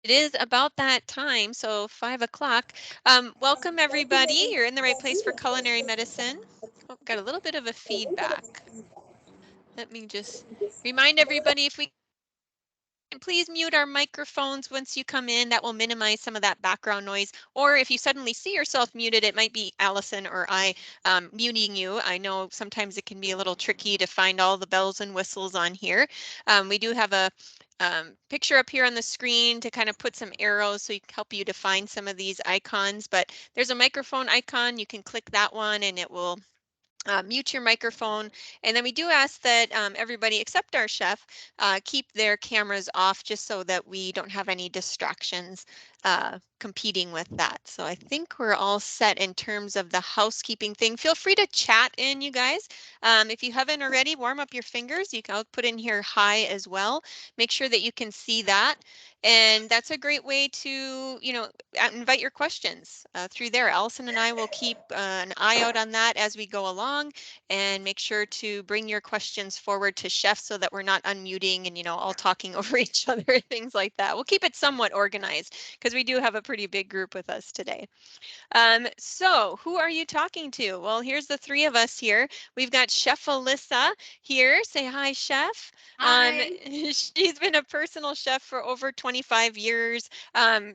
It is about that time, so 5 o'clock. Welcome everybody. You're in the right place for culinary medicine. Oh, got a little bit of a feedback. Let me just remind everybody if we can please mute our microphones once you come in. That will minimize some of that background noise. Or if you suddenly see yourself muted, it might be Allison or I muting you. I know sometimes it can be a little tricky to find all the bells and whistles on here. We do have a picture up here on the screen to kind of put some arrows so you can help you to find some of these icons, but there's a microphone icon. You can click that one and it will mute your microphone. And then we do ask that everybody except our chef keep their cameras off just so that we don't have any distractions competing with that. So I think we're all set in terms of the housekeeping thing. Feel free to chat in, you guys. If you haven't already, warm up your fingers. You can, I'll put in here hi as well. Make sure that you can see that. And that's a great way to, invite your questions through there. Allison and I will keep an eye out on that as we go along and make sure to bring your questions forward to Chef so that we're not unmuting and, all talking over each other, things like that. We'll keep it somewhat organized because we do have a pretty big group with us today. So who are you talking to? Well, here's the three of us here. We've got Chef Alyssa here. Say hi, Chef. Hi. She's been a personal chef for over 25 years.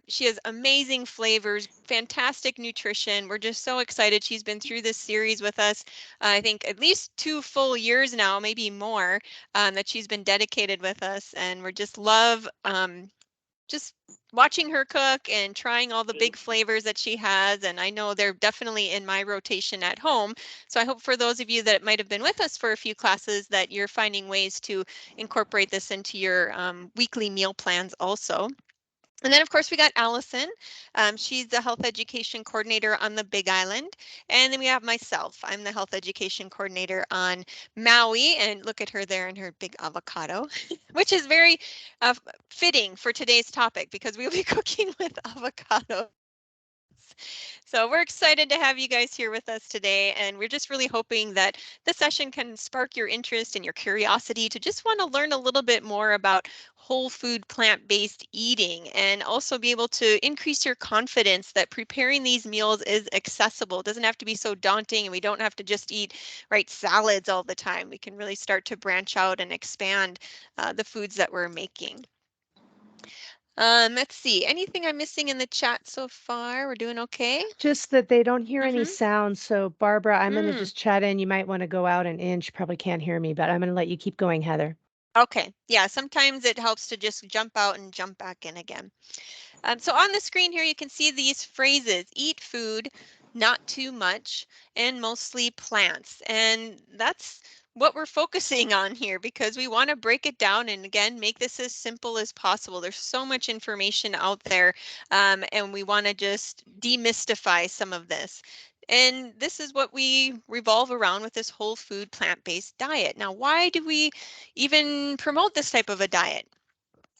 She has amazing flavors, fantastic nutrition. We're just so excited. She's been through this series with us, I think at least 2 full years now, maybe more, that she's been dedicated with us. And we're just love just watching her cook and trying all the big flavors that she has. And I know they're definitely in my rotation at home. So I hope for those of you that might have been with us for a few classes that you're finding ways to incorporate this into your weekly meal plans also. And then, of course, we got Allison. She's the health education coordinator on the Big Island. And then we have myself. I'm the health education coordinator on Maui. And look at her there in her big avocado, which is very fitting for today's topic because we'll be cooking with avocados. So we're excited to have you guys here with us today. And we're just really hoping that the session can spark your interest and your curiosity to just want to learn a little bit more about whole food plant-based eating and also be able to increase your confidence that preparing these meals is accessible. It doesn't have to be so daunting and we don't have to just eat salads all the time. We can really start to branch out and expand the foods that we're making. Let's see. Anything I'm missing in the chat so far? We're doing okay? Just that they don't hear any Mm-hmm. sounds. So, Barbara, I'm going to Mm. just chat in. You might want to go out and in. She probably can't hear me, but I'm going to let you keep going, Heather. Okay. Yeah, sometimes it helps to just jump out and jump back in again. So on the screen here, you can see these phrases: eat food, not too much, and mostly plants. And that's what we're focusing on here because we want to break it down and again, make this as simple as possible. There's so much information out there and we want to just demystify some of this. And this is what we revolve around with this whole food plant-based diet. Now, why do we even promote this type of a diet?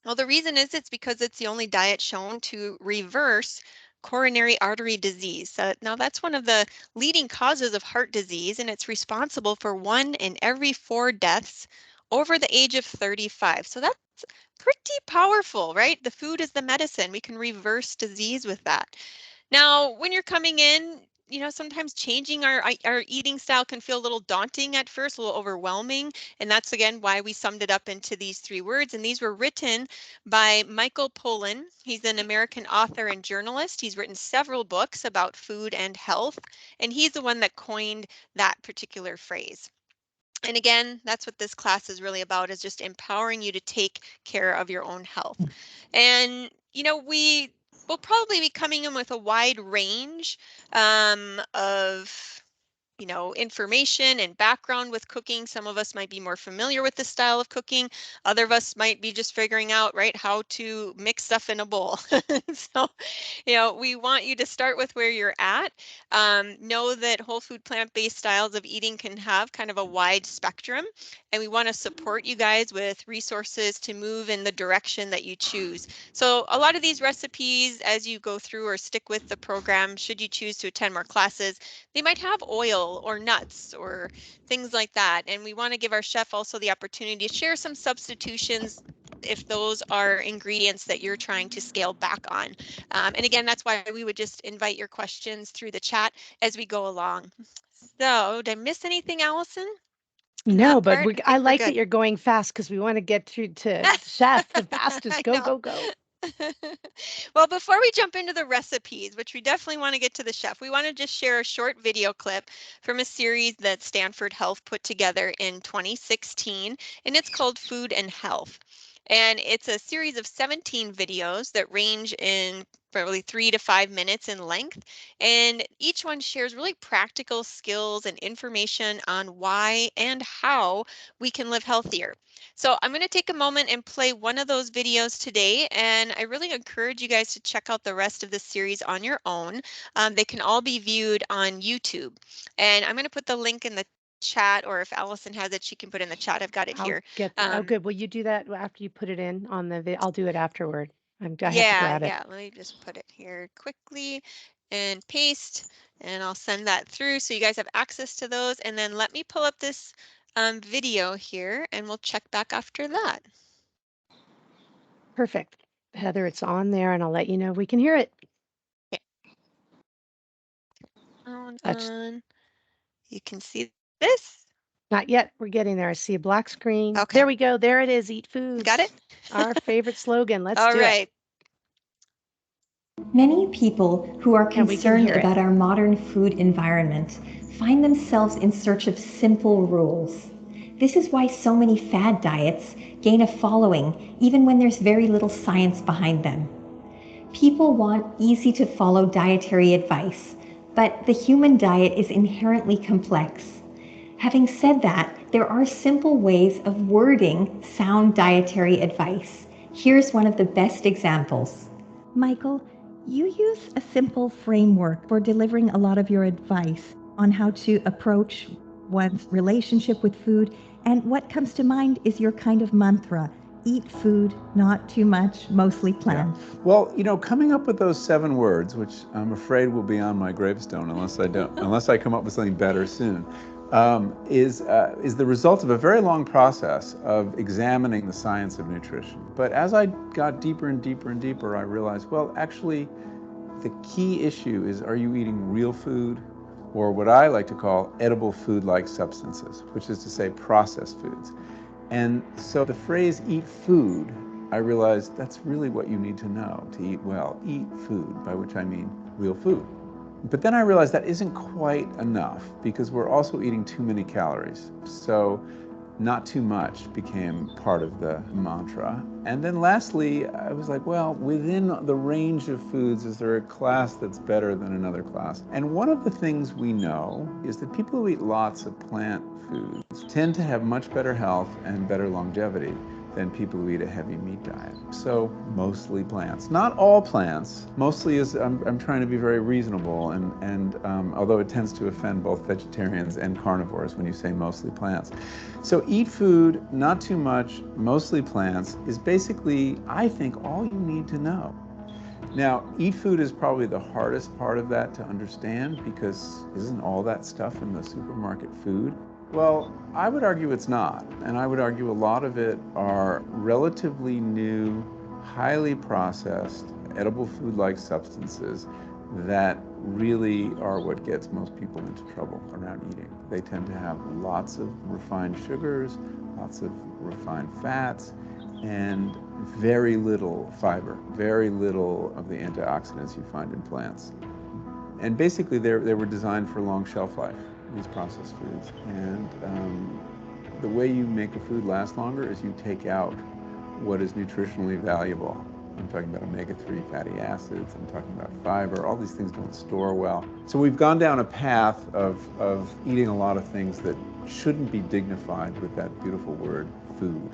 Well, the reason is it's because it's the only diet shown to reverse coronary artery disease. Now, that's one of the leading causes of heart disease, and it's responsible for 1 in every 4 deaths over the age of 35. So that's pretty powerful, right? The food is the medicine. We can reverse disease with that. Now, when you're coming in, sometimes changing our eating style can feel a little daunting at first, a little overwhelming. And that's again why we summed it up into these 3 words. And these were written by Michael Pollan. He's an American author and journalist. He's written several books about food and health, and he's the one that coined that particular phrase. And again, that's what this class is really about, is just empowering you to take care of your own health. And, we will probably be coming in with a wide range of information and background with cooking. Some of us might be more familiar with the style of cooking. Other of us might be just figuring out, right, how to mix stuff in a bowl. So, we want you to start with where you're at. Know that whole food plant-based styles of eating can have kind of a wide spectrum, and we want to support you guys with resources to move in the direction that you choose. So a lot of these recipes, as you go through or stick with the program, should you choose to attend more classes, they might have oil or nuts or things like that. And we want to give our chef also the opportunity to share some substitutions if those are ingredients that you're trying to scale back on. And again, that's why we would just invite your questions through the chat as we go along. So did I miss anything, Allison? In No, that but part? I I think we're like that good. you're going fast because we want to get through to chef the fastest. I Go, know. go, go. Well, before we jump into the recipes, which we definitely want to get to the chef, we want to just share a short video clip from a series that Stanford Health put together in 2016, and it's called Food and Health. And it's a series of 17 videos that range in probably 3 to 5 minutes in length. And each one shares really practical skills and information on why and how we can live healthier. So I'm going to take a moment and play one of those videos today, and I really encourage you guys to check out the rest of the series on your own. They can all be viewed on YouTube, and I'm going to put the link in the chat, or if Allison has it, she can put in the chat. I've got it here. I'll get that. Oh, good. Will you do that after you put it in on the I'll do it afterward. I have to Yeah, grab it. yeah. Let me just put it here quickly and paste, and I'll send that through so you guys have access to those. And then let me pull up this video here, and we'll check back after that. Perfect. Heather, it's on there and I'll let you know if we can hear it. Okay. That's On. You can see this. not yet. We're getting there. I see a black screen. Okay. There we go. There it is. Eat Got it? foods. Our favorite slogan. Let's All do it. right. Many people who are And we can concerned hear it. about our modern food environment find themselves in search of simple rules. This is why so many fad diets gain a following even when there's very little science behind them. People want easy to follow dietary advice, but the human diet is inherently complex. Having said that, there are simple ways of wording sound dietary advice. Here's one of the best examples. Michael, you use a simple framework for delivering a lot of your advice on how to approach one's relationship with food, and what comes to mind is your kind of mantra: eat food, not too much, mostly plants. Yeah. Well, coming up with those 7 words, which I'm afraid will be on my gravestone unless I come up with something better soon, is the result of a very long process of examining the science of nutrition. But as I got deeper and deeper and deeper, I realized, well, actually, the key issue is, are you eating real food, or what I like to call edible food-like substances, which is to say processed foods. And so the phrase eat food, I realized that's really what you need to know to eat well. Eat food, by which I mean real food. But then I realized that isn't quite enough because we're also eating too many calories. So not too much became part of the mantra. And then lastly, I was like, well, within the range of foods, is there a class that's better than another class? And one of the things we know is that people who eat lots of plant foods tend to have much better health and better longevity than people who eat a heavy meat diet. So mostly plants. Not all plants. Mostly is, I'm trying to be very reasonable, and although it tends to offend both vegetarians and carnivores when you say mostly plants. So eat food, not too much, mostly plants, is basically, I think, all you need to know. Now, eat food is probably the hardest part of that to understand, because isn't all that stuff in the supermarket food? Well, I would argue it's not, and I would argue a lot of it are relatively new, highly processed, edible food-like substances that really are what gets most people into trouble around eating. They tend to have lots of refined sugars, lots of refined fats, and very little fiber, very little of the antioxidants you find in plants. And basically, they were designed for long shelf life, these processed foods. And the way you make a food last longer is you take out what is nutritionally valuable. I'm talking about omega-3 fatty acids, I'm talking about fiber, all these things don't store well. So we've gone down a path of eating a lot of things that shouldn't be dignified with that beautiful word, food.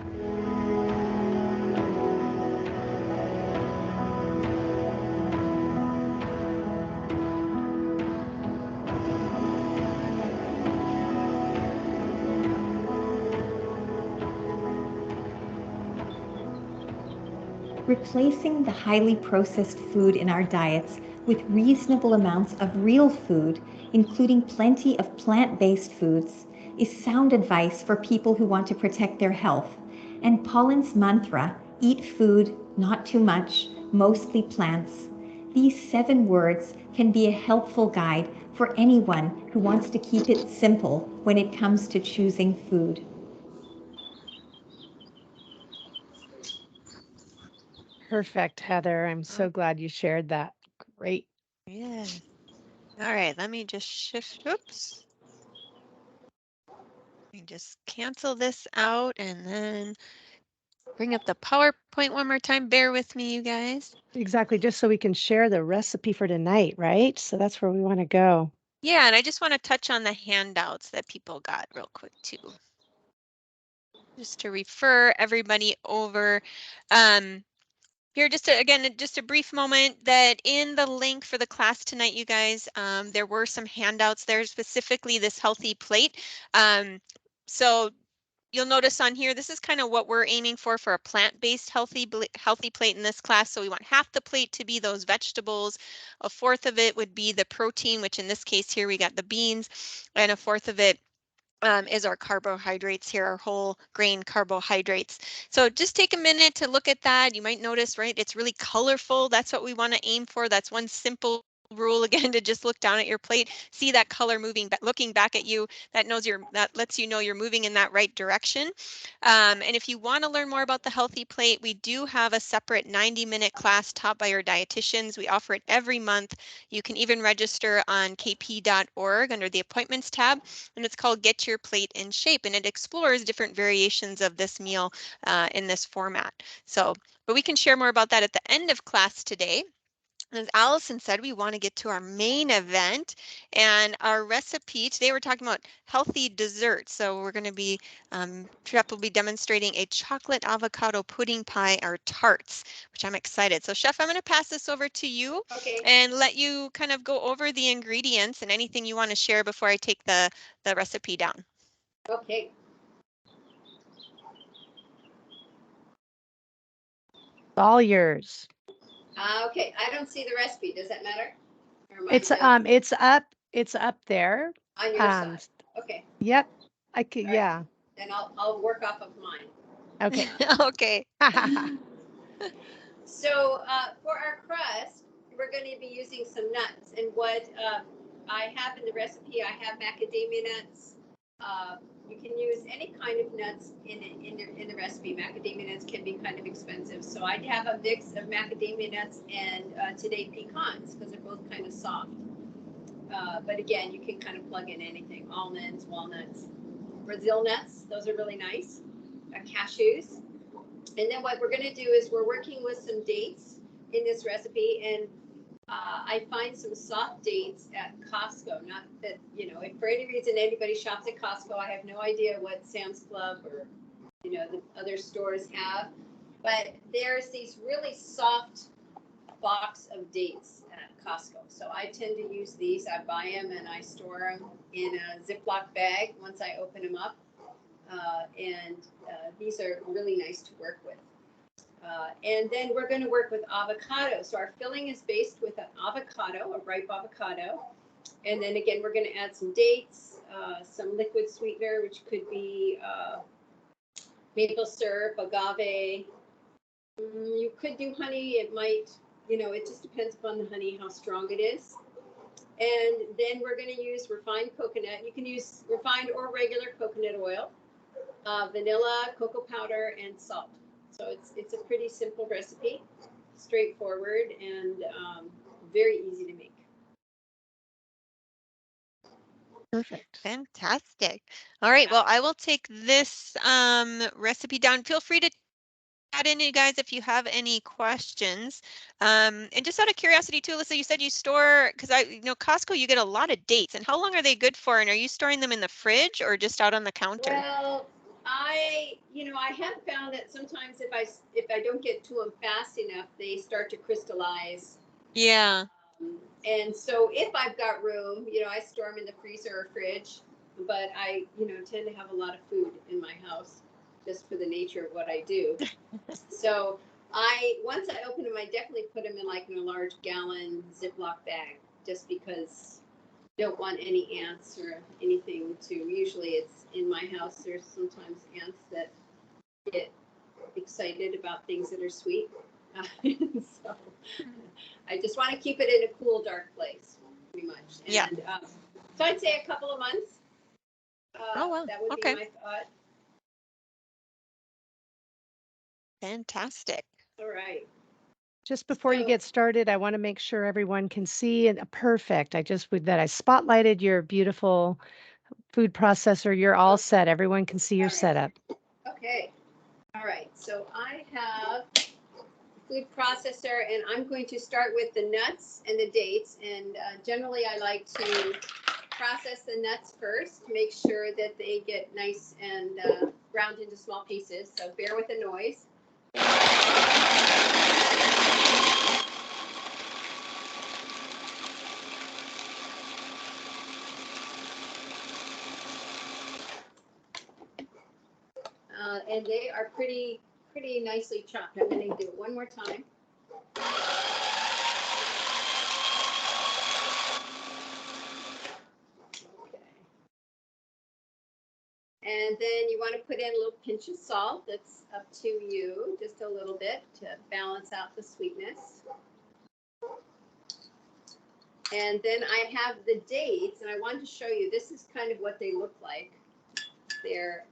Replacing the highly processed food in our diets with reasonable amounts of real food, including plenty of plant-based foods, is sound advice for people who want to protect their health. And Pauline's mantra, Eat food, not too much, mostly plants. These 7 words can be a helpful guide for anyone who wants to keep it simple when it comes to choosing food. Perfect, Heather. I'm so glad you shared that. Great. Yeah. All right, let me just shift. Oops. Let me just cancel this out and then bring up the PowerPoint one more time. Bear with me, you guys. Exactly, just so we can share the recipe for tonight, right? So that's where we want to go. Yeah, and I just want to touch on the handouts that people got real quick too. Just to refer everybody over. Here, again, just a brief moment that in the link for the class tonight, you guys, there were some handouts there, specifically this healthy plate. So you'll notice on here, this is kind of what we're aiming for a plant-based healthy plate in this class. So we want half the plate to be those vegetables. A fourth of it would be the protein, which in this case here we got the beans, and a fourth of it is our carbohydrates here, our whole grain carbohydrates. So just take a minute to look at that. You might notice, right, it's really colorful. That's what we want to aim for. That's one simple rule again, to just look down at your plate, see that color moving, looking back at you. That lets you know you're moving in that right direction. And if you want to learn more about the healthy plate, we do have a separate 90-minute class taught by our dietitians. We offer it every month. You can even register on kp.org under the appointments tab, and it's called Get Your Plate in Shape, and it explores different variations of this meal in this format. But we can share more about that at the end of class today. As Allison said, we want to get to our main event, and our recipe today, we're talking about healthy desserts. So we're going to be, Chef will be demonstrating a chocolate avocado pudding pie, or tarts, which I'm excited. So Chef, I'm going to pass this over to you. Okay. And let you kind of go over the ingredients and anything you want to share before I take the recipe down. Okay. All yours. Okay, I don't see the recipe. Does that matter? It's up there. On your side. Okay. Yep. I could, Right. yeah. Then I'll work off of mine. Okay. Okay. So for our crust, we're going to be using some nuts, and what I have in the recipe, I have macadamia nuts. You can use any kind of nuts in the recipe. Macadamia nuts can be kind of expensive, so I have a mix of macadamia nuts and today pecans, because they're both kind of soft. But again, you can kind of plug in anything: almonds, walnuts, Brazil nuts. Those are really nice. Cashews. And then what we're going to do is we're working with some dates in this recipe, and I find some soft dates at Costco. Not that, if for any reason anybody shops at Costco, I have no idea what Sam's Club or, the other stores have. But there's these really soft box of dates at Costco. So I tend to use these. I buy them and I store them in a Ziploc bag once I open them up. These are really nice to work with. And then we're going to work with avocado. So our filling is based with an avocado, a ripe avocado. And then again, we're going to add some dates, some liquid sweetener, which could be maple syrup, agave. You could do honey. It might, it just depends upon the honey, how strong it is. And then we're going to use refined coconut. You can use refined or regular coconut oil, vanilla, cocoa powder, and salt. So it's a pretty simple recipe, straightforward, and very easy to make. Perfect. Fantastic. All right, well, I will take this recipe down. Feel free to add in, you guys, if you have any questions. And just out of curiosity too, Alyssa, you said you store, because Costco, you get a lot of dates. And how long are they good for? And are you storing them in the fridge or just out on the counter? Well, I have found that sometimes if I don't get to them fast enough, they start to crystallize. Yeah. And so if I've got room, I store them in the freezer or fridge. But I, tend to have a lot of food in my house just for the nature of what I do. So once I open them, I definitely put them in a large gallon Ziploc bag, just because I don't want any ants or anything to. Usually it's in my house. There's sometimes ants that get excited about things that are sweet. So I just want to keep it in a cool, dark place, pretty much. Yeah. And so I'd say a couple of months. Oh, well, That would okay. be my thought. Fantastic. All right. Just before you So- get started, I want to make sure everyone can see and perfect. I just would that I spotlighted your beautiful food processor. You're all set. Everyone can see your All right. setup. Okay. All right. So I have food processor, and I'm going to start with the nuts and the dates. And generally, I like to process the nuts first to make sure that they get nice and ground into small pieces. So bear with the noise. And they are pretty nicely chopped. I'm going to do it one more time. Okay. And then you want to put in a little pinch of salt. That's up to you, just a little bit to balance out the sweetness. And then I have the dates, and I wanted to show you, this is kind of what they look like. They're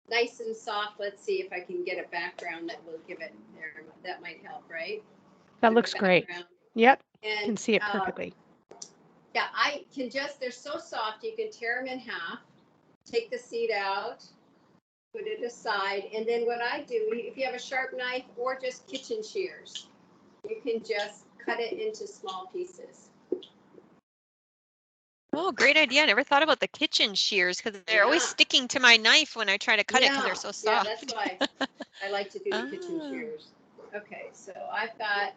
nice and soft. Let's see if I can get a background that will give it there. That might help, right? That looks great. Yep, And can see it perfectly. Yeah, I can just, they're so soft, you can tear them in half, take the seed out, put it aside, and then what I do, if you have a sharp knife or just kitchen shears, you can just cut it into small pieces. Oh, great idea. I never thought about the kitchen shears because they're always sticking to my knife when I try to cut it because they're so soft. Yeah, that's why I like to do the kitchen shears. Okay, so I've got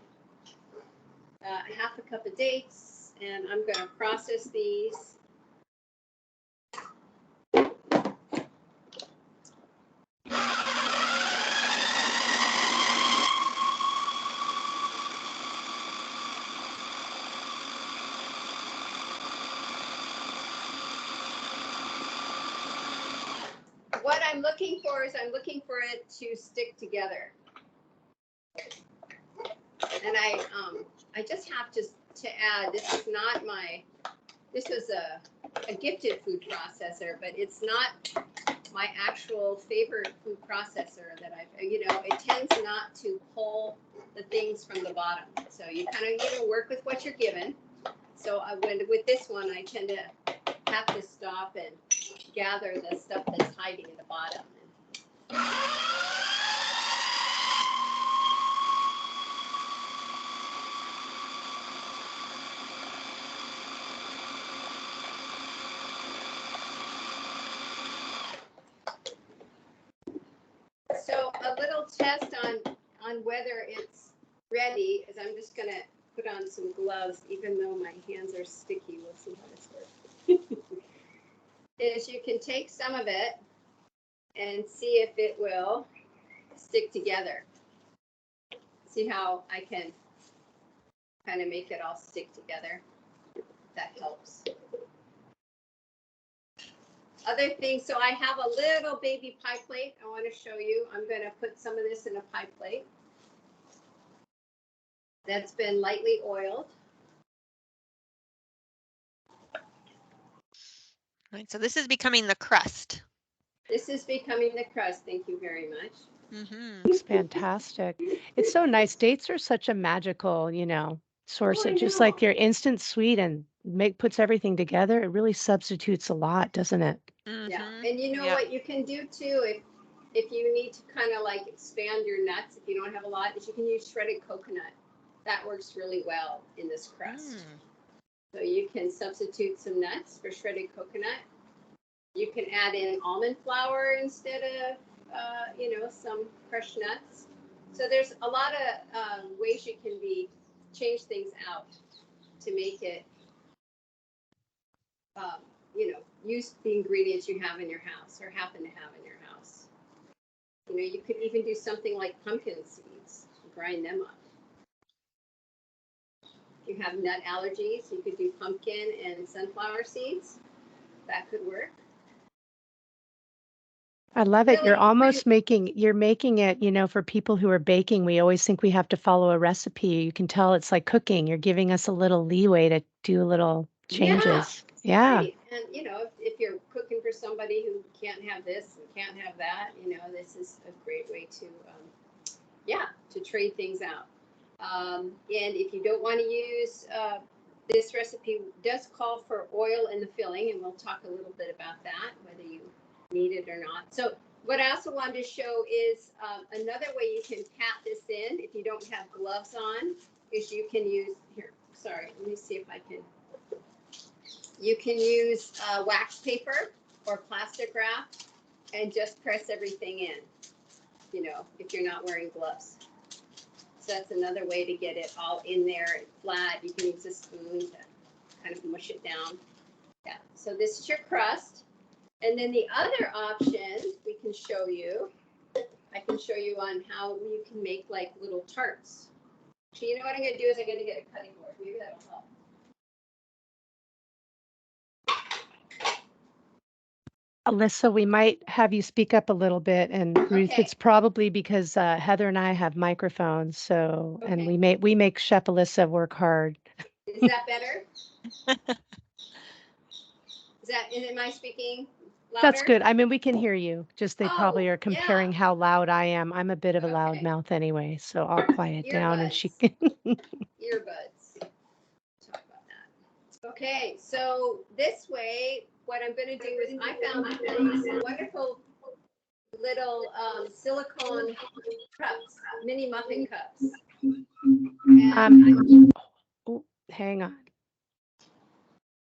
half a cup of dates, and I'm going to process these. What I'm looking for is I'm looking for it to stick together. And I just have to add, this is not my, this was a gifted food processor, but it's not my actual favorite food processor that I've, you know, it tends not to pull the things from the bottom. So you kind of work with what you're given. So with this one, I tend to have to stop and gather the stuff that's hiding in the bottom. So a little test on whether it's ready is I'm just gonna put on some gloves, even though my hands are sticky. We'll see how this works. Is you can take some of it and see if it will stick together. See how I can kind of make it all stick together. That helps. Other things, so I have a little baby pie plate I want to show you. I'm going to put some of this in a pie plate that's been lightly oiled. Right, so this is becoming the crust. This is becoming the crust. Thank you very much. It's fantastic. It's so nice. Dates are such a magical, source of just like your instant sweet and puts everything together. It really substitutes a lot, doesn't it? Yeah, and you know what you can do too, if you need to kind of like expand your nuts, if you don't have a lot, is you can use shredded coconut. That works really well in this crust. So you can substitute some nuts for shredded coconut. You can add in almond flour instead of, some crushed nuts. So there's a lot of ways you can change things out to make it, use the ingredients you have in your house or happen to have in your house. You could even do something like pumpkin seeds, grind them up. If you have nut allergies, you could do pumpkin and sunflower seeds. That could work. I love it. You're Really, almost you're making it, for people who are baking, we always think we have to follow a recipe. You can tell it's like cooking. You're giving us a little leeway to do little yeah, changes. Yeah. right. And if you're cooking for somebody who can't have this and can't have that, this is a great way to, yeah, to trade things out. And if you don't want to use, this recipe does call for oil in the filling, and we'll talk a little bit about that, whether you need it or not. So what I also wanted to show is, another way you can pat this in if you don't have gloves on, is you can use, here, sorry, let me see if I can. You can use wax paper or plastic wrap and just press everything in, if you're not wearing gloves. So that's another way to get it all in there and flat. You can use a spoon to kind of mush it down. Yeah, so this is your crust. And then the other option we can show you, I can show you on how you can make like little tarts. So you know what I'm gonna do is I'm gonna get a cutting board. Maybe that'll help. Alyssa, we might have you speak up a little bit, and Ruth, Okay, it's probably because Heather and I have microphones, so and okay. we make Chef Alyssa work hard. Is that better? Am I speaking That's louder? good. I mean, we can hear you. Just they probably Oh, are yeah. comparing how loud I am. I'm a bit of a loud Okay. mouth anyway, so I'll quiet down and she Earbuds. can. Earbuds. Talk about that. Okay, so this way, what I'm going to do is I found these wonderful little silicone cups, mini muffin cups. And Oh, hang on.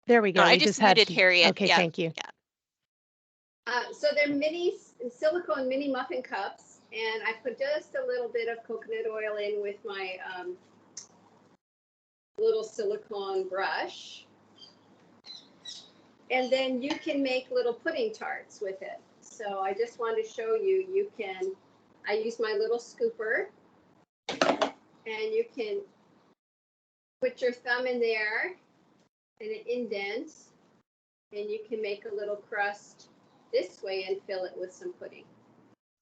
There we No, go. I We just just had muted some. Harriet. Okay, Yeah, thank you. yeah. so they're mini silicone mini muffin cups, and I put just a little bit of coconut oil in with my little silicone brush. And then you can make little pudding tarts with it. So I just wanted to show you, I use my little scooper, and you can put your thumb in there and it indents, and you can make a little crust this way and fill it with some pudding.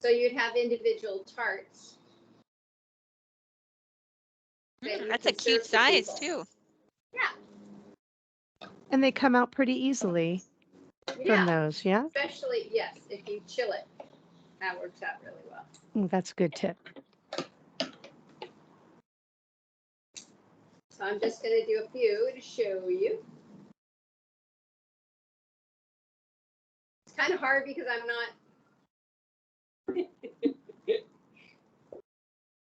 So you'd have individual tarts. That's a cute size too. Yeah. And they come out pretty easily from those, yeah? Especially, yes, if you chill it, that works out really well. That's a good tip. So I'm just going to do a few to show you. It's kind of hard because I'm not.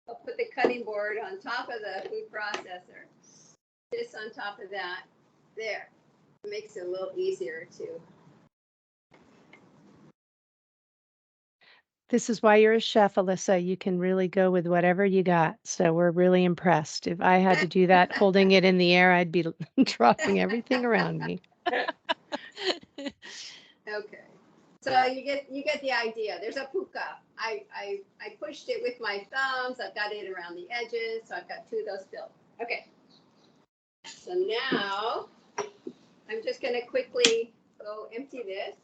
I'll put the cutting board on top of the food processor. This on top of that. There. It makes it a little easier to. This is why you're a chef, Alyssa. You can really go with whatever you got. So we're really impressed. If I had to do that holding it in the air, I'd be dropping everything around me. Okay. So you get the idea. There's a puka. I pushed it with my thumbs. I've got it around the edges. So I've got two of those filled. Okay. So now I'm just going to quickly go empty this.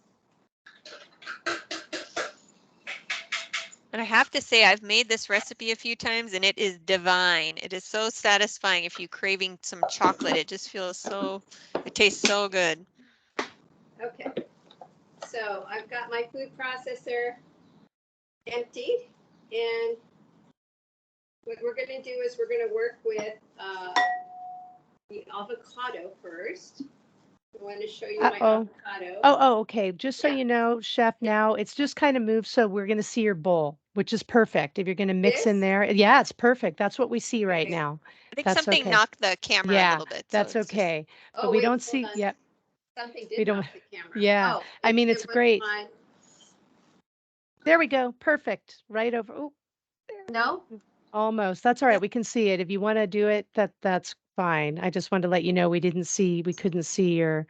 And I have to say, I've made this recipe a few times and it is divine. It is so satisfying if you're craving some chocolate. It just feels it tastes so good. Okay. So I've got my food processor emptied, and what we're going to do is we're going to work with the avocado first. I want to show you my avocado. Oh, okay. Just so you know, Chef, now it's just kind of moved, so we're going to see your bowl, which is perfect. If you're going to mix in there, yeah, it's perfect. That's what we see right now. I think That's something okay. knocked the camera a Yeah, little bit. that's So it's okay. Oh, but we wait, don't see. on. Yeah, Something we did don't. knock the camera. Yeah, Oh, I mean it's great. Mine. There we go. Perfect. Right over. Oh, No. almost. That's all right. We can see it. If you want to do it, that's fine. I just wanted to let you know we couldn't see your.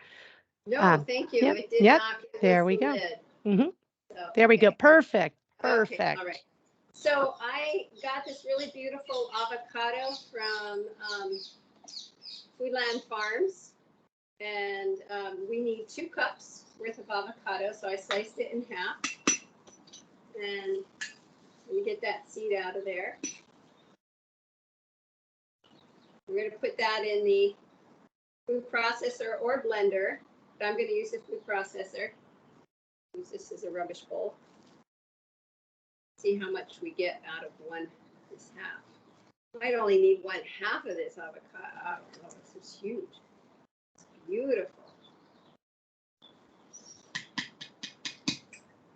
No, thank you. Yep. It did Yep. knock. It There was we the go. lid. Mm-hmm. So, There we go. Perfect. Okay, Perfect. all right. So I got this really beautiful avocado from Foodland Farms, and we need 2 cups worth of avocado. So I sliced it in half. And let me get that seed out of there. We're going to put that in the food processor or blender, but I'm going to use the food processor. Use this as a rubbish bowl. See how much we get out of this half. Might only need 1/2 of this avocado. Oh, this is huge. It's beautiful.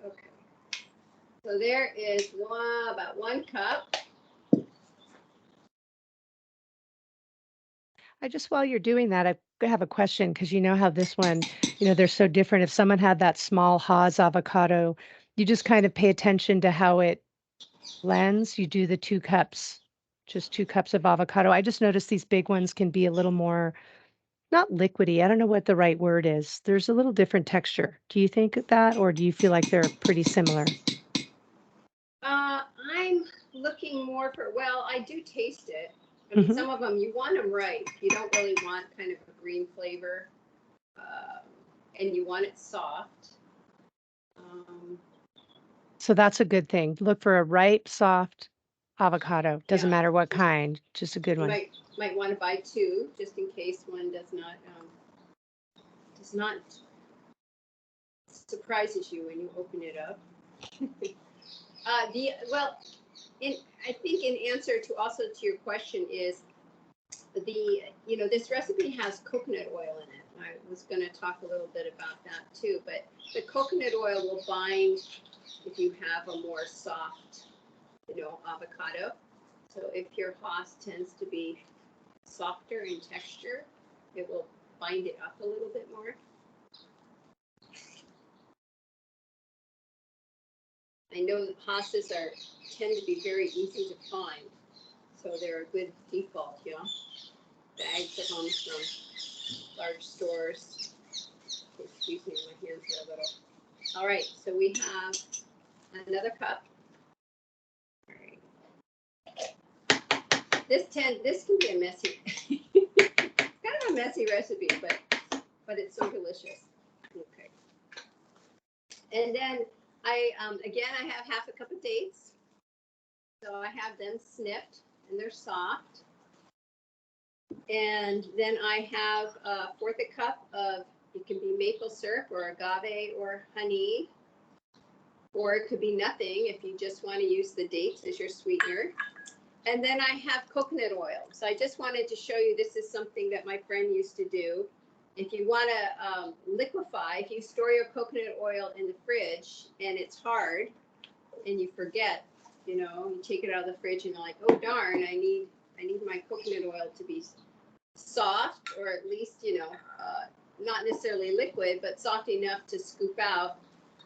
Okay. So there is about 1 cup. While you're doing that, I have a question because you know how this one, they're so different. If someone had that small Haas avocado, you just kind of pay attention to how it blends. You do the 2 cups, just 2 cups of avocado. I just noticed these big ones can be a little more, not liquidy. I don't know what the right word is. There's a little different texture. Do you think that, or do you feel like they're pretty similar? I'm looking more for, well, I do taste it. I mean, some of them, you want them ripe. You don't really want kind of a green flavor. And you want it soft. So that's a good thing. Look for a ripe, soft avocado. Doesn't Yeah. matter what kind, just a good You one. might want to buy 2 just in case one does not surprises you when you open it up. I think in answer to your question is this recipe has coconut oil in it. I was going to talk a little bit about that too, but the coconut oil will bind if you have a more soft, avocado. So if your Haas tends to be softer in texture, it will bind it up a little bit more. I know that Haas's tend to be very easy to find, so they're a good default, bags that come from large stores. Excuse me, my hands are a little. All right, so we have another cup. All right. This can be a messy, kind of a messy recipe, but it's so delicious. Okay. And then I have 1/2 cup of dates. So I have them snipped and they're soft. And then I have 1/4 cup of, it can be maple syrup or agave or honey, or it could be nothing if you just want to use the dates as your sweetener. And then I have coconut oil. So I just wanted to show you, this is something that my friend used to do. If you want to liquefy, if you store your coconut oil in the fridge and it's hard and you forget, you take it out of the fridge and you're like, oh darn, I need my coconut oil to be soft, or at least, not necessarily liquid, but soft enough to scoop out.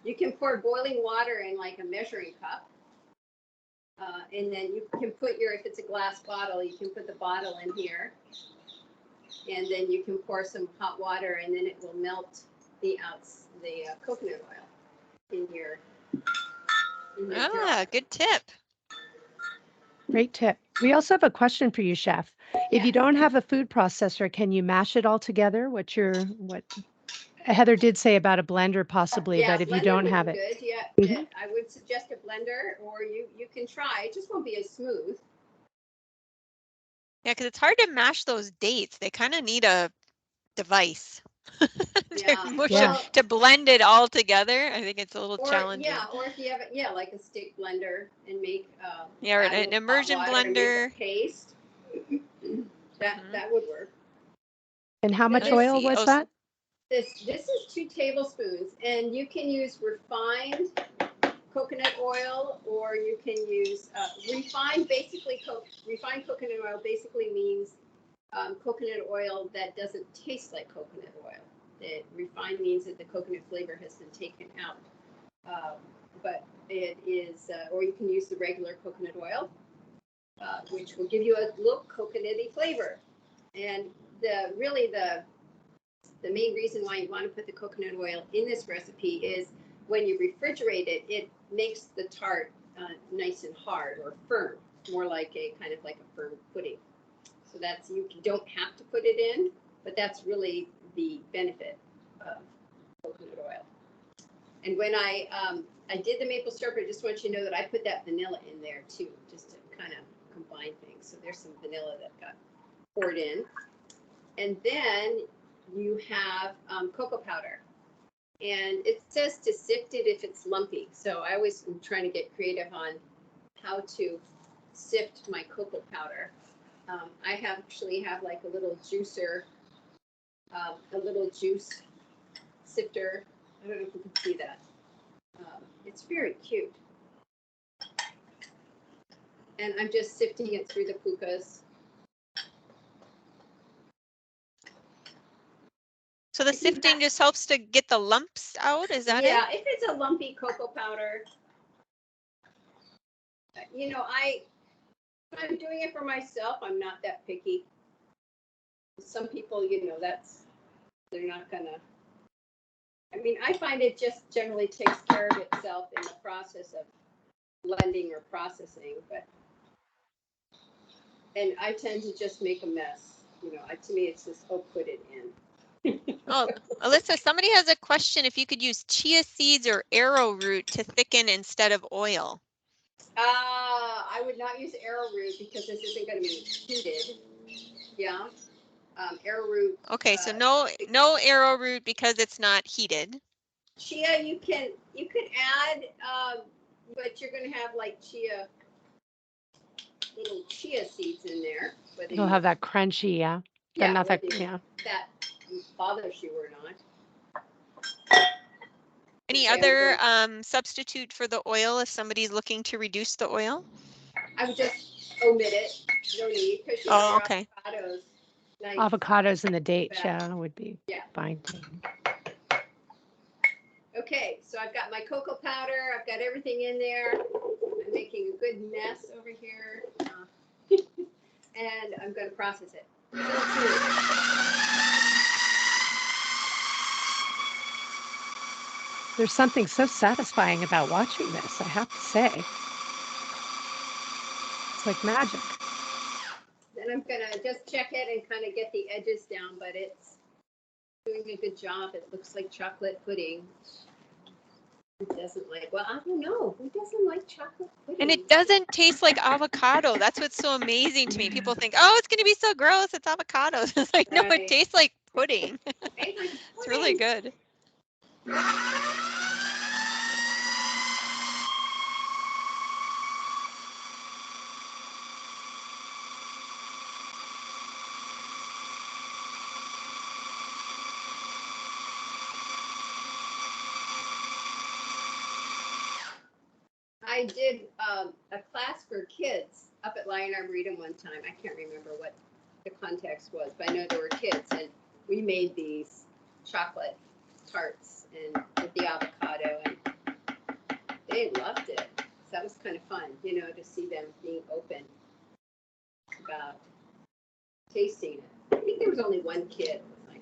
You can pour boiling water in like a measuring cup. And then you can put if it's a glass bottle, you can put the bottle in here. And then you can pour some hot water and then it will melt the coconut oil in your jar. Good tip. Great tip. We also have a question for you, Chef. If you don't have a food processor, can you mash it all together? What Heather did say about a blender possibly, but if you don't have it. Good. Yeah, I would suggest a blender, or you can try. It just won't be as smooth. Yeah, because it's hard to mash those dates. They kind of need a device to blend it all together. I think it's a little challenging. Yeah, or if you have like a stick blender and make or an immersion blender paste. That would work. And how much oil was that? This is 2 tablespoons, and you can use refined coconut oil, or you can use refined. Basically, refined coconut oil basically means coconut oil that doesn't taste like coconut oil. Refined means that the coconut flavor has been taken out. But it is, or you can use the regular coconut oil, which will give you a little coconutty flavor. And the main reason why you want to put the coconut oil in this recipe is when you refrigerate it, it makes the tart nice and hard or firm, more like a firm pudding. So you don't have to put it in, but that's really the benefit of coconut oil. And when I I did the maple syrup, but I just want you to know that I put that vanilla in there too, just to kind of combine things. So there's some vanilla that got poured in. And then you have cocoa powder. And it says to sift it if it's lumpy. So I always am trying to get creative on how to sift my cocoa powder. I actually have like a little juicer, a little juice sifter. I don't know if you can see that. It's very cute. And I'm just sifting it through the pukas. So the sifting just helps to get the lumps out, is that it? Yeah, if it's a lumpy cocoa powder, you know, I'm doing it for myself. I'm not that picky. Some people, you know, they're not gonna. I mean, I find it just generally takes care of itself in the process of blending or processing, and I tend to just make a mess. You know, to me, it's just, oh, put it in. Oh, Alyssa, somebody has a question if you could use chia seeds or arrowroot to thicken instead of oil. I would not use arrowroot because this isn't going to be heated. Yeah. Arrowroot. Okay, so no arrowroot because it's not heated. Chia, you could add, but you're going to have like little chia seeds in there. It'll have that crunchy, yeah. Yeah, not that, that bothers you or not. Any other substitute for the oil if somebody's looking to reduce the oil? I would just omit it. No need, because okay. avocados. Nice. Avocados and the dates, yeah, would be fine too. Okay, so I've got my cocoa powder. I've got everything in there. I'm making a good mess over here. And I'm going to process it. There's something so satisfying about watching this, I have to say. It's like magic. Then I'm going to just check it and kind of get the edges down, but it's doing a good job. It looks like chocolate pudding. It doesn't like, well, I don't know. Who doesn't like chocolate pudding? And it doesn't taste like avocado. That's what's so amazing to me. People think, oh, it's going to be so gross. It's avocado. It's like, no, it tastes like pudding. It's really good. I did a class for kids up at Lion Arboretum one time. I can't remember what the context was, but I know there were kids, and we made these chocolate tarts and with the avocado, and they loved it. So that was kind of fun, you know, to see them being open about tasting it. I think there was only one kid who was like,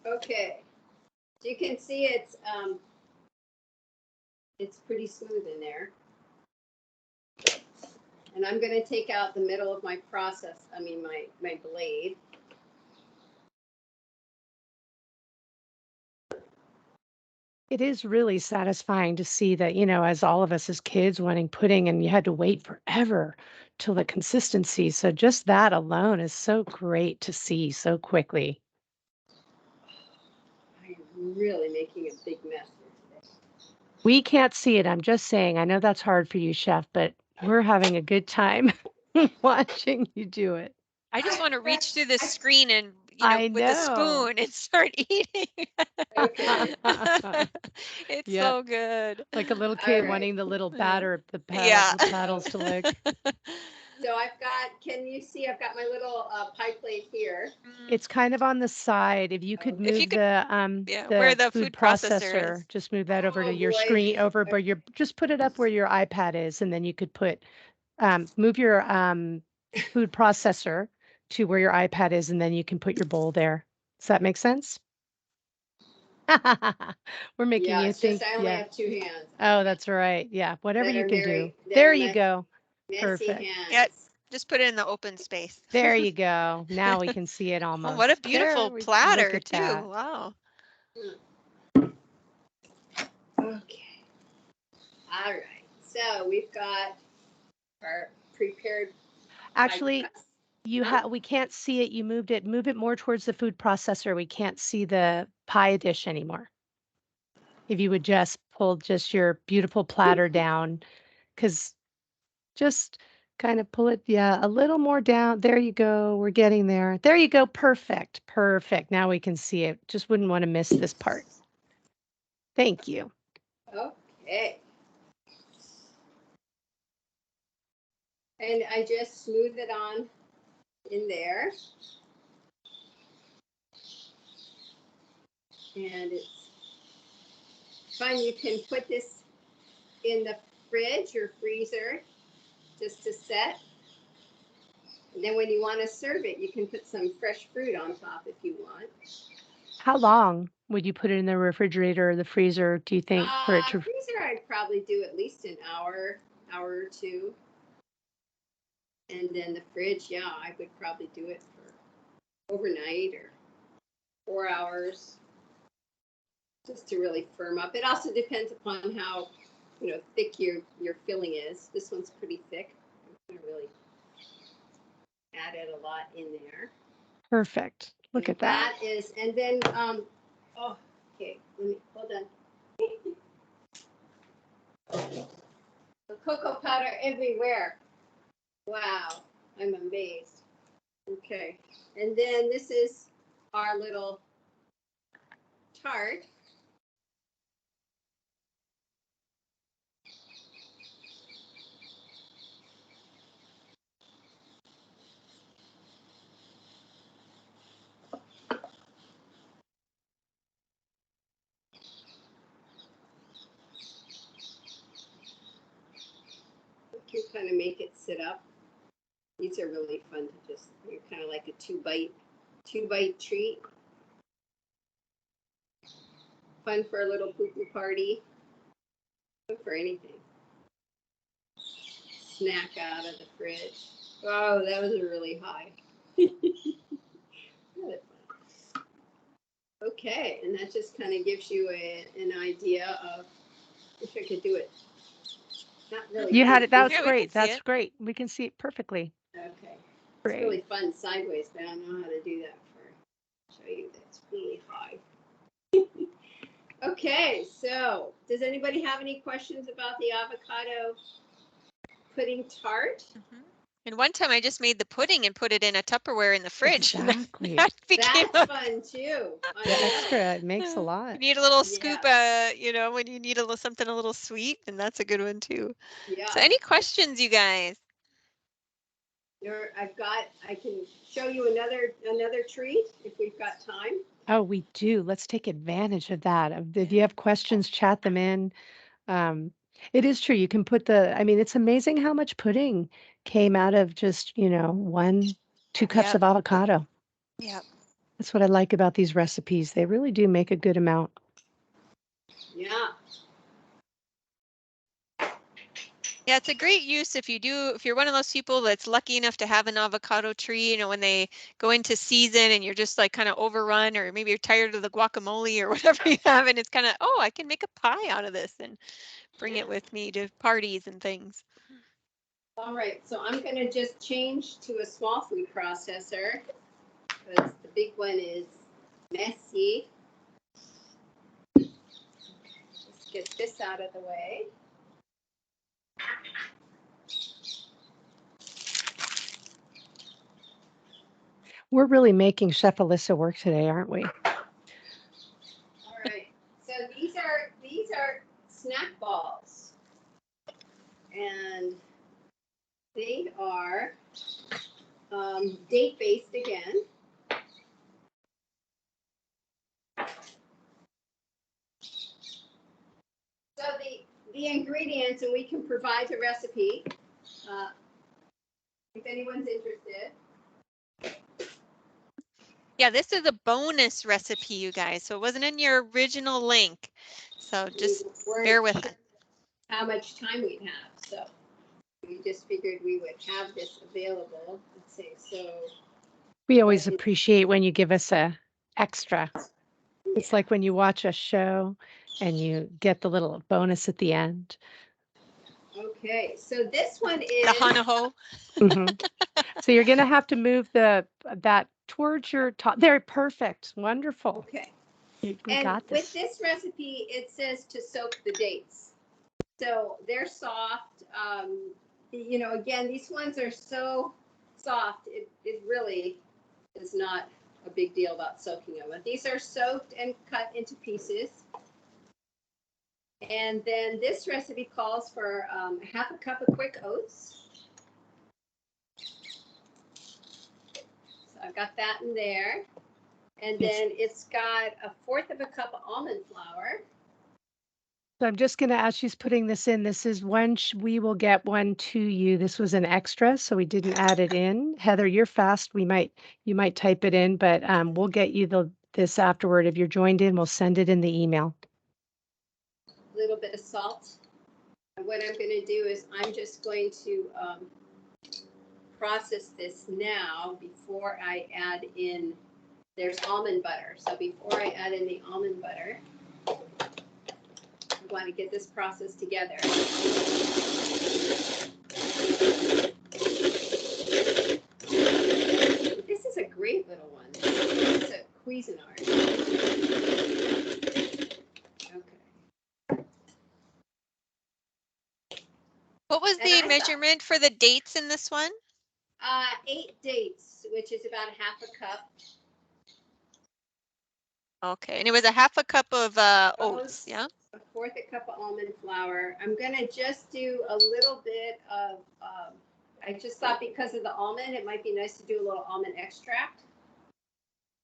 Okay, so you can see it's pretty smooth in there. And I'm going to take out the middle of my my blade. It is really satisfying to see that, you know, as all of us as kids wanting pudding and you had to wait forever till the consistency. So just that alone is so great to see so quickly. I'm really making a big mess today. We can't see it. I'm just saying, I know that's hard for you, Chef, but we're having a good time watching you do it. I just want to reach through the screen and, you know, with a spoon and start eating. It's so good. Like a little kid wanting the little battles to lick. So can you see, I've got my little pie plate here. It's kind of on the side. If you could move where the food processor is. Just move that over to your screen, just put it up where your iPad is, and then you could move your food processor to where your iPad is, and then you can put your bowl there. Does that make sense? We're making you think. I only have two hands. Oh, that's right. Yeah, whatever you can do. There you go. Perfect. Yeah, Just put it in the open space. There you go. Now we can see it Oh, almost. what a beautiful Look platter at too. that. Wow. Okay. All right. So we've got our prepared Actually, pie crust. you Huh? we can't see it. You moved it. Move it more towards the food processor. We can't see the pie dish anymore. If you would just pull just your beautiful platter down, because just kind of pull it, yeah, a little more down. There you go. We're getting there. There you go. Perfect. Perfect. Now we can see it. Just wouldn't want to miss this part. Thank you. Okay. And I just smooth it on in there. And it's fun. You can put this in the fridge or freezer just to set. And then when you want to serve it, you can put some fresh fruit on top if you want. How long would you put it in the refrigerator or the freezer, do you think, for it to? Freezer, I'd probably do at least an hour or two. And then the fridge, yeah, I would probably do it for overnight or 4 hours, just to really firm up. It also depends upon how, thick your filling is. This one's pretty thick. I'm gonna really add it a lot in there. Perfect. Look at that. That is, and then, okay, let me, hold on. The cocoa powder everywhere. Wow, I'm amazed. Okay, and then this is our little tart. You can kind of make it sit up. These are really fun to just, you're kind of like a two bite treat. Fun for a little poo-poo party. Fun for anything. Snack out of the fridge. Oh, that was really high. Really fun. Okay, and that just kind of gives you an idea of, wish I could do it. Not really. You had it. That was Yeah, we can great. see That's it. great. We can see it perfectly. Okay. It's Great. really fun sideways, but I don't know how to do that show you that's really high. Okay, so does anybody have any questions about the avocado pudding tart? Mm-hmm. And one time I just made the pudding and put it in a Tupperware in the fridge. Exactly. That became That's fun too. The extra, it makes a You lot. need a little scoop, Yes. when you need something a little sweet, and that's a good one too. Yeah. So any questions, you guys? I can show you another treat if we've got time. Oh, we do. Let's take advantage of that. If you have questions, chat them in. Um, it is true. You can put I mean, it's amazing how much pudding came out of just, 2 cups Yep. of avocado. Yep. That's what I like about these recipes. They really do make a good amount. Yeah. Yeah, it's a great use if you're one of those people that's lucky enough to have an avocado tree, when they go into season and you're just like kind of overrun, or maybe you're tired of the guacamole or whatever you have, and it's kind of, oh, I can make a pie out of this and bring it with me to parties and things. All right, so I'm going to just change to a small food processor because the big one is messy. Let's get this out of the way. We're really making Chef Alyssa work today, aren't we? All right, so these are snack balls, and they are date-based again. So the ingredients, and we can provide the recipe if anyone's interested. Yeah, this is a bonus recipe, you guys. So it wasn't in your original link. So just bear with us. How much time we'd have. So we just figured we would have this available. Let's see, so. We always appreciate when you give us a extra. It's Yeah. like when you watch a show and you get the little bonus at the end. Okay, so this one The is. Hanaho. So you're going to have to move that towards your top. There, perfect. Wonderful. Okay. We And got with this. this recipe, it says to soak the dates. So they're soft. You know, again, these ones are so soft, it really is not a big deal about soaking them. But these are soaked and cut into pieces. And then this recipe calls for half a cup of quick oats. So I've got that in there. And then it's got a fourth of a cup of almond flour. So I'm just going to, as she's putting this in, this is one, we will get one to you. This was an extra, so we didn't add it in. Heather, you're fast. You might type it in, but we'll get you this afterward. If you're joined in, we'll send it in the email. A little bit of salt. And what I'm going to do is I'm just going to process this now before I add in, there's almond butter. So before I add in the almond butter, I want to get this process together. This is a great little one. It's a Cuisinart. Okay. What was And the I measurement for the dates in this one? 8 dates, which is about half a cup. Okay, and it was a half a cup of oats, yeah? A fourth a cup of almond flour. I'm gonna just do a little bit of, I just thought because of the almond, it might be nice to do a little almond extract.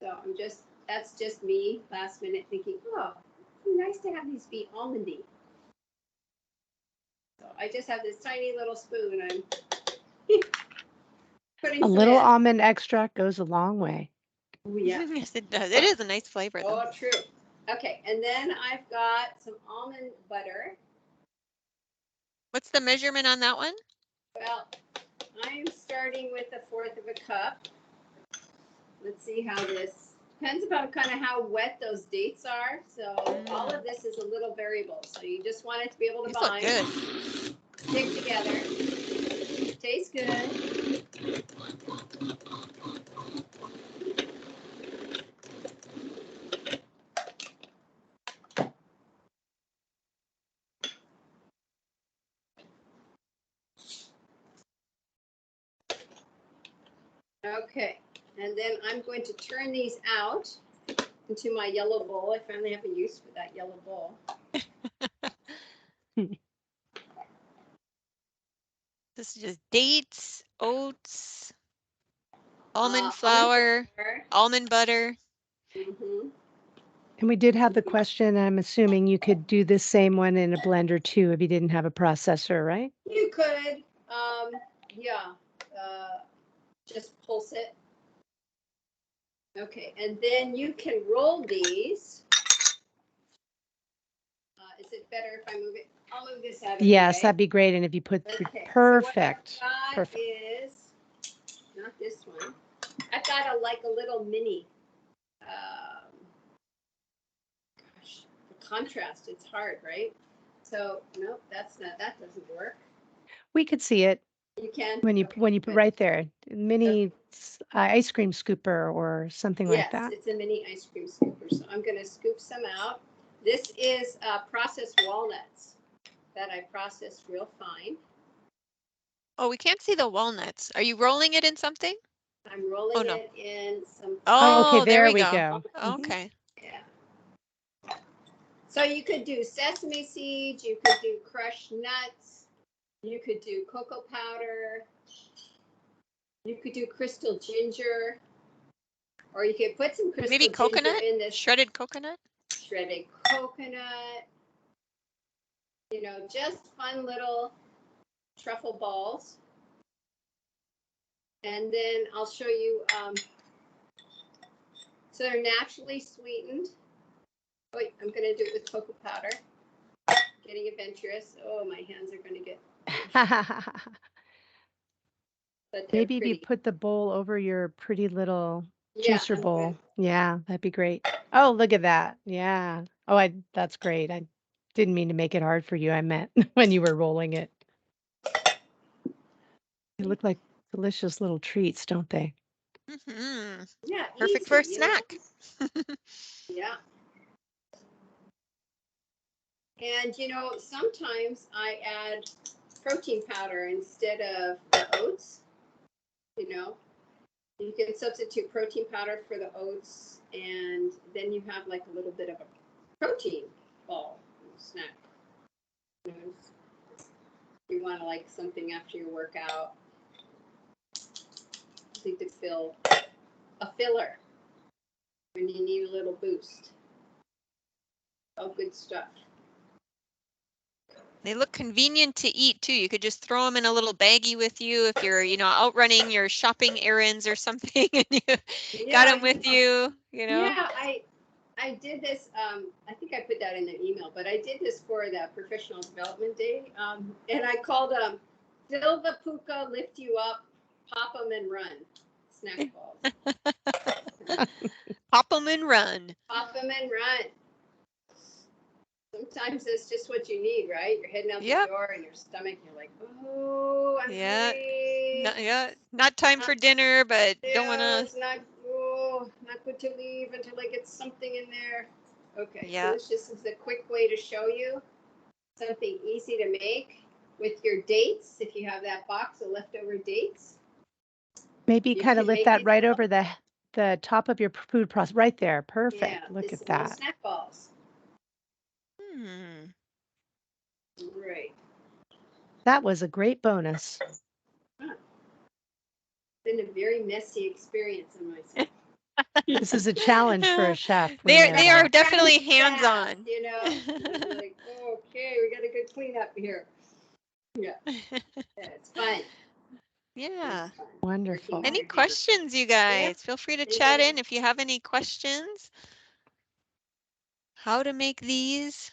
So that's just me last minute thinking, oh, it'd be nice to have these be almondy. So I just have this tiny little spoon. I'm putting A little almond extract goes a long way. Oh, yeah. Yes, it does. It is a nice flavor, though. Oh, true. Okay, and then I've got some almond butter. What's the measurement on that one? Well, I'm starting with a fourth of a cup. Let's see how this depends about kind of how wet those dates are. So all of this is a little variable. So you just want it to be able to bind, stick together, taste good. Okay, and then I'm going to turn these out into my yellow bowl. I finally have a use for that yellow bowl. This is just dates, oats, almond flour, almond butter. Mm-hmm. And we did have the question, I'm assuming you could do this same one in a blender too if you didn't have a processor, right? You could, yeah, just pulse it. Okay, and then you can roll these. Is it better if I move it? I'll move this out of the way. Yes, that'd be great. And if you put perfect. So what I've got is not this one. I've got a little mini. Gosh, the contrast. It's hard, right? So nope, that doesn't work. We could see it. You can when you put right there, mini ice cream scooper or something like that. Yes, it's a mini ice cream scooper. So I'm going to scoop some out. This is processed walnuts that I processed real fine. Oh, we can't see the walnuts. Are you rolling it in something? I'm rolling it in some. Oh, okay, there we go. Okay. Yeah. So you could do sesame seeds, you could do crushed nuts, you could do cocoa powder, you could do crystal ginger, or you could put some crystal ginger coconut in this. Shredded coconut. Shredded coconut. You know, just fun little truffle balls. And then I'll show you, so they're naturally sweetened. Wait, I'm going to do it with cocoa powder. Getting adventurous. Oh, my hands are going to get. but they're Maybe if you pretty. put the bowl over your pretty little Yeah, juicer I'm bowl. good. Yeah, that'd be great. Oh, look at that. Yeah. Oh, that's great. I didn't mean to make it hard for you. I meant when you were rolling it. They look like delicious little treats, don't they? Mm-hmm. Yeah, Perfect for a easy, you know? snack. Yeah. And you know, sometimes I add protein powder instead of the oats, you know. You can substitute protein powder for the oats, and then you have like a little bit of a protein ball snack. You know, you want to like something after your workout, something to fill a filler when you need a little boost. All good stuff. They look convenient to eat too. You could just throw them in a little baggie with you if you're, out running your shopping errands or something, and you got them with you. Yeah, I did this. I think I put that in the email, but I did this for the professional development day, and I called "Fill the puka, lift you up, pop them and run." Snack balls. Pop them and run. Pop them and run. Sometimes it's just what you need, right? You're heading out the Yep. door and your stomach, you're like, oh, I'm Yeah. hungry. Not time for dinner, but don't want to. It's not, not good to leave until I get something in there. Okay, so Yeah. this just is a quick way to show you something easy to make with your dates. If you have that box of leftover dates, Maybe you kind of can lift make that it. right over the top of your food process. Right there. Yeah, Perfect. Look this at little that. snack balls. Hmm. Right. That was a great bonus. Huh. Been a very messy experience on myself. This is a challenge for a chef. They are Remember. definitely hands-on. You know, like, okay, we got a good cleanup here. Yeah, it's fun. Yeah. It's fun. Wonderful. Any questions, you guys? Feel free to chat in if you have any questions. How to make these?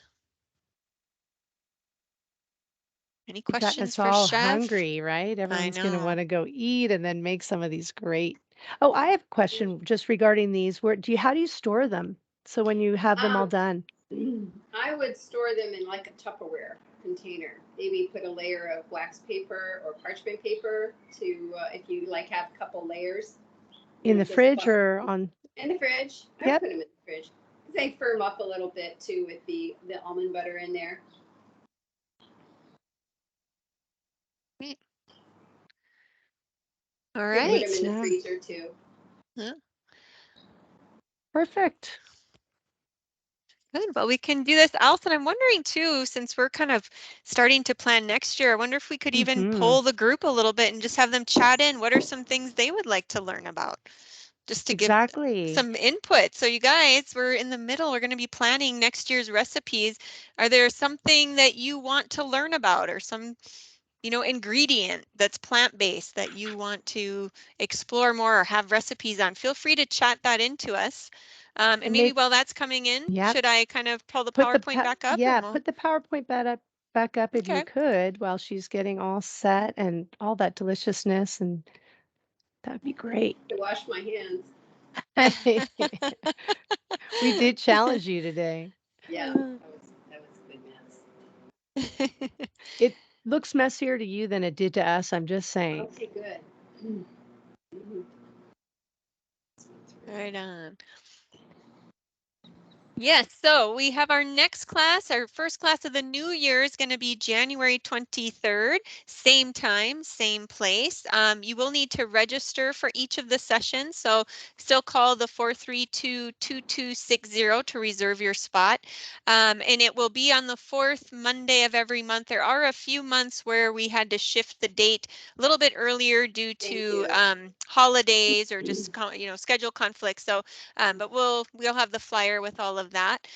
Any You've gotten questions us for all Chef? hungry, right? I Everyone's going to know. want to go eat and then make some of these great. Oh, I have a question just regarding these. How do you store them? So when you have them all done? I would store them in like a Tupperware container. Maybe put a layer of wax paper or parchment paper to, if you like have a couple layers. In the fridge or on? In the fridge. I Yep. put them in the fridge. They firm up a little bit too with the almond butter in there. All You can put right. them in the freezer too. Yeah. Perfect. Good. Well, we can do this. Allison, I'm wondering too, since we're kind of starting to plan next year, I wonder if we could even poll the group a little bit and just have them chat in. What are some things they would like to learn about? Just to give some input. So you guys, we're in the middle. We're going to be planning next year's recipes. Are there something that you want to learn about or some, ingredient that's plant-based that you want to explore more or have recipes on? Feel free to chat that into us. And maybe while that's coming in, should I kind of pull the PowerPoint back up? Yeah, put the PowerPoint back up if you Okay. could while she's getting all set and all that deliciousness, and that'd be great. To wash my hands. We did challenge you today. Yeah, that was a good mess. It looks messier to you than it did to us. I'm just saying. Okay, good. Right on. Yes, so we have our next class. Our first class of the new year is going to be January 23rd, same time, same place. You will need to register for each of the sessions, so still call the 432-2260 to reserve your spot. And it will be on the fourth Monday of every month. There are a few months where we had to shift the date a little bit earlier due to holidays or just schedule conflicts. So, but we'll have the flyer with all of of that.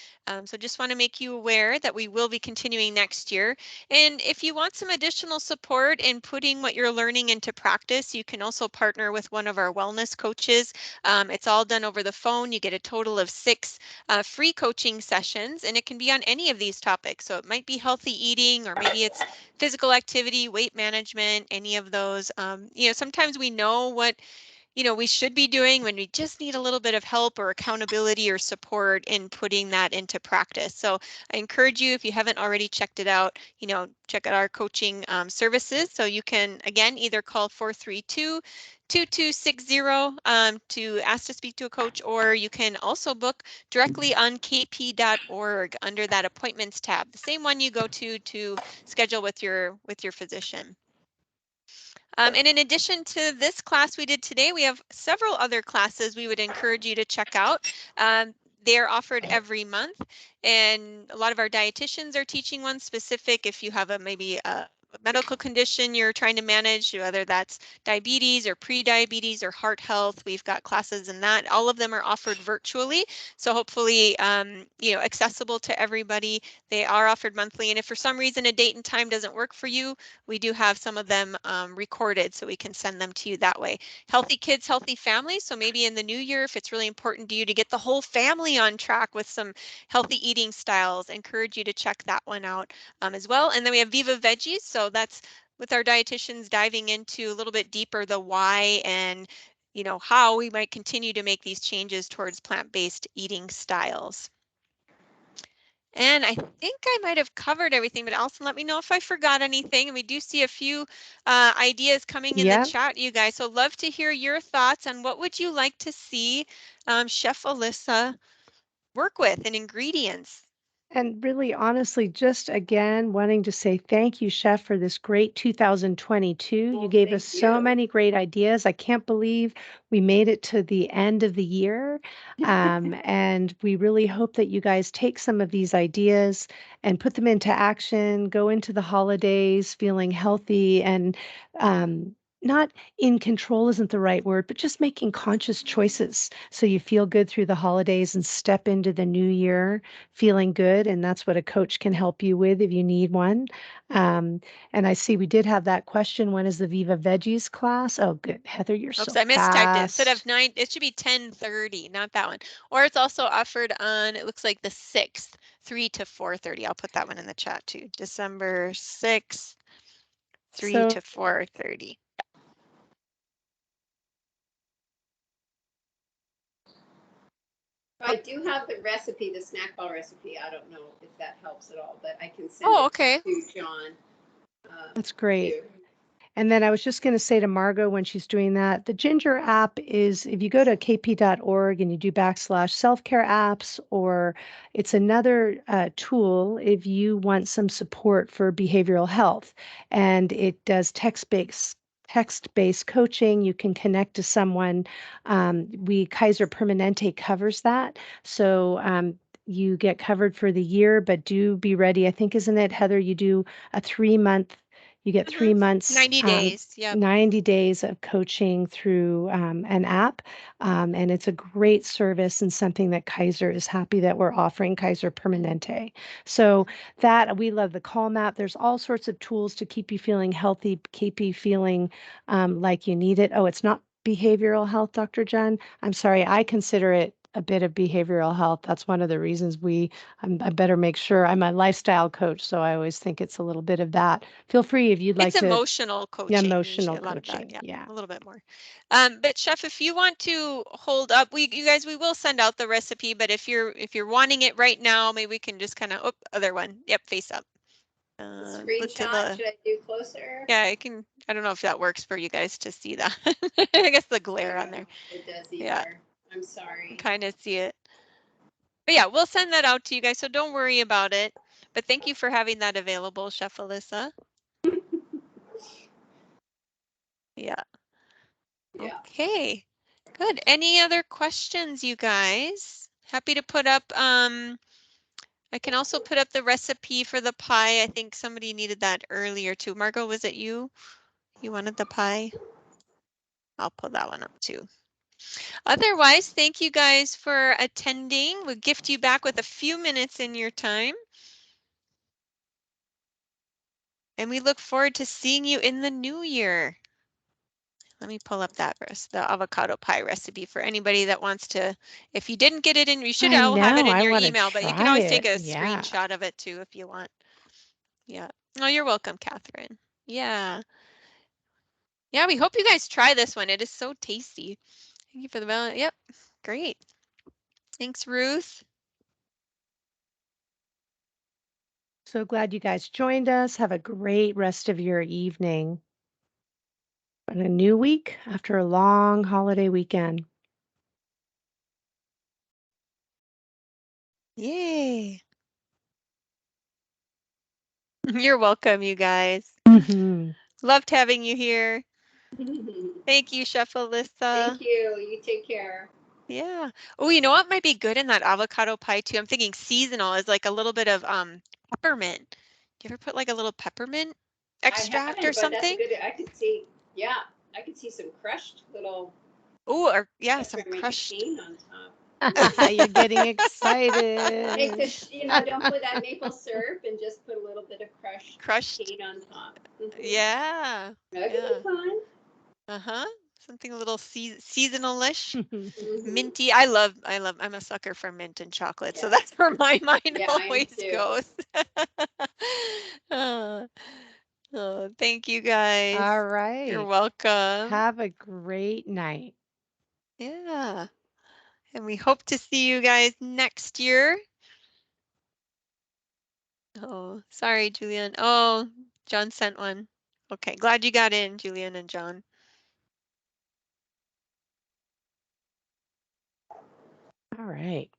So just want to make you aware that we will be continuing next year. And if you want some additional support in putting what you're learning into practice, you can also partner with one of our wellness coaches. It's all done over the phone. You get a total of 6 free coaching sessions, and it can be on any of these topics. So it might be healthy eating, or maybe it's physical activity, weight management, any of those. Sometimes we know what we should be doing when we just need a little bit of help or accountability or support in putting that into practice. So I encourage you, if you haven't already checked it out, check out our coaching services. So you can, again, either call 432-2260 to ask to speak to a coach, or you can also book directly on kp.org under that appointments tab, the same one you go to schedule with your physician. And in addition to this class we did today, we have several other classes we would encourage you to check out. They're offered every month, and a lot of our dietitians are teaching one specific if you have maybe a medical condition you're trying to manage, whether that's diabetes or pre-diabetes or heart health. We've got classes in that. All of them are offered virtually, so hopefully accessible to everybody. They are offered monthly, and if for some reason a date and time doesn't work for you, we do have some of them recorded, so we can send them to you that way. Healthy kids, healthy families. So maybe in the new year, if it's really important to you to get the whole family on track with some healthy eating styles, encourage you to check that one out as well. And then we have Viva Veggies. So that's with our dietitians diving into a little bit deeper the why and how we might continue to make these changes towards plant-based eating styles. And I think I might have covered everything, but Alison, let me know if I forgot anything. And we do see a few ideas coming in the chat, you guys. So love to hear your thoughts on what would you like to see Chef Alyssa work with in ingredients. And really, honestly, just again, wanting to say thank you, Chef, for this great 2022. Well, You gave thank us so you. many great ideas. I can't believe we made it to the end of the year. And we really hope that you guys take some of these ideas and put them into action, go into the holidays feeling healthy and not in control isn't the right word, but just making conscious choices so you feel good through the holidays and step into the new year feeling good. And that's what a coach can help you with if you need one. And I see we did have that question. When is the Viva Veggies class? Oh, good. Heather, you're Oops, so I mistyped it. Instead of fast. 9, it should be 10:30, not that one. Or it's also offered on, it looks like the 6th, 3 to 4:30. I'll put that one in the chat too. December 6th, 3 So to 4:30. I do have the recipe, the snack ball recipe. I don't know if that helps at all, but I can send Oh, it okay. to John. that's great. Too. And then I was just going to say to Margot when she's doing that, the Ginger app is if you go to kp.org and you do /self-care apps, or it's another tool if you want some support for behavioral health. And it does text-based coaching. You can connect to someone. Kaiser Permanente covers that. So you get covered for the year, but do be ready. I think, isn't it, Heather, you do a 3-month you get 3 months, 90 days. Yep. 90 days of coaching through an app. And it's a great service and something that Kaiser is happy that we're offering, Kaiser Permanente. So that we love the Calm app. There's all sorts of tools to keep you feeling healthy, keep you feeling like you need it. Oh, it's not behavioral health, Dr. Jen. I'm sorry. I consider it a bit of behavioral health. That's one of the reasons I better make sure I'm a lifestyle coach. So I always think it's a little bit of that. Feel free if you'd like It's to. emotional coaching, usually Emotional a lot of that. coaching. Yeah, Yeah. a little bit more. But Chef, if you want to hold up, you guys, we will send out the recipe, but if you're wanting it right now, maybe we can just kind of, other one. Yep, face up. Screenshot, should I do closer? Yeah, I don't know if that works for you guys to see that. I guess the glare on there. It does either. Yeah. I'm sorry. Kind of see it. But yeah, we'll send that out to you guys, so don't worry about it. But thank you for having that available, Chef Alyssa. Yeah. Yeah. Okay. Good. Any other questions, you guys? Happy to put up, I can also put up the recipe for the pie. I think somebody needed that earlier too. Margot, was it you? You wanted the pie? I'll put that one up too. Otherwise, thank you guys for attending. We'll gift you back with a few minutes in your time. And we look forward to seeing you in the new year. Let me pull up that the avocado pie recipe for anybody that wants to. If you didn't get it in, you should I all have it know. in I your want to email, but you can try always take it. a Yeah. screenshot of it too if you want. Yeah. Oh, you're welcome, Catherine. Yeah. Yeah, we hope you guys try this one. It is so tasty. Thank you for the value. Yep. Great. Thanks, Ruth. So glad you guys joined us. Have a great rest of your evening. And a new week after a long holiday weekend. Yay. You're welcome, you guys. Mhm. Loved having you here. Thank you, Chef Alyssa. Thank you. You take care. Yeah. Oh, you know what might be good in that avocado pie too? I'm thinking seasonal is like a little bit of peppermint. Do you ever put like a little peppermint extract I or haven't, but that's a something? good. I could see. Yeah, I could see some crushed little Oh, or yeah, some peppermint crushed. cane on top. You're getting Hey, excited. just don't put that maple syrup and just put a little bit of crushed Crushed. cane on top. Yeah. That could Yeah. be fun. Uh-huh. Something a little seasonal-ish. Mhm. Minty. I'm a sucker for mint and chocolate, so that's where my mind Yeah, I am always too. goes. Oh, thank you guys. All You're right. welcome. Have a great night. Yeah. And we hope to see you guys next year. Oh, sorry, Julian. Oh, John sent one. Okay, glad you got in, Julian and John. All right.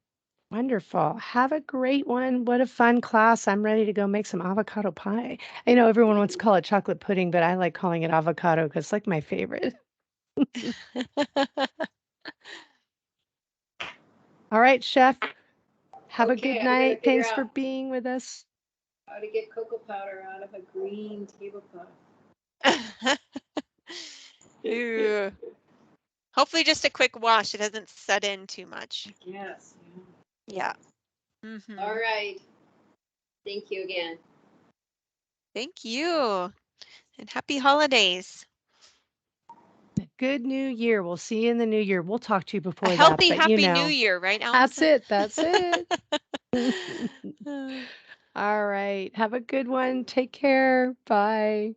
Wonderful. Have a great one. What a fun class. I'm ready to go make some avocado pie. I know everyone wants to call it chocolate pudding, but I like calling it avocado because it's like my favorite. All right, Chef. Have a Okay, good I'm gonna night. figure Thanks for out being with us. how to get cocoa powder out of a green tablecloth. Ew. Hopefully just a quick wash. It hasn't set in too much. Yes. Yeah. All right. Thank you again. Thank you. And happy holidays. Good new year. We'll see you in the new year. We'll talk to you A before that, healthy, but happy new year, right, that's Allison? it. That's it. All right. Have a good one. Take care. Bye.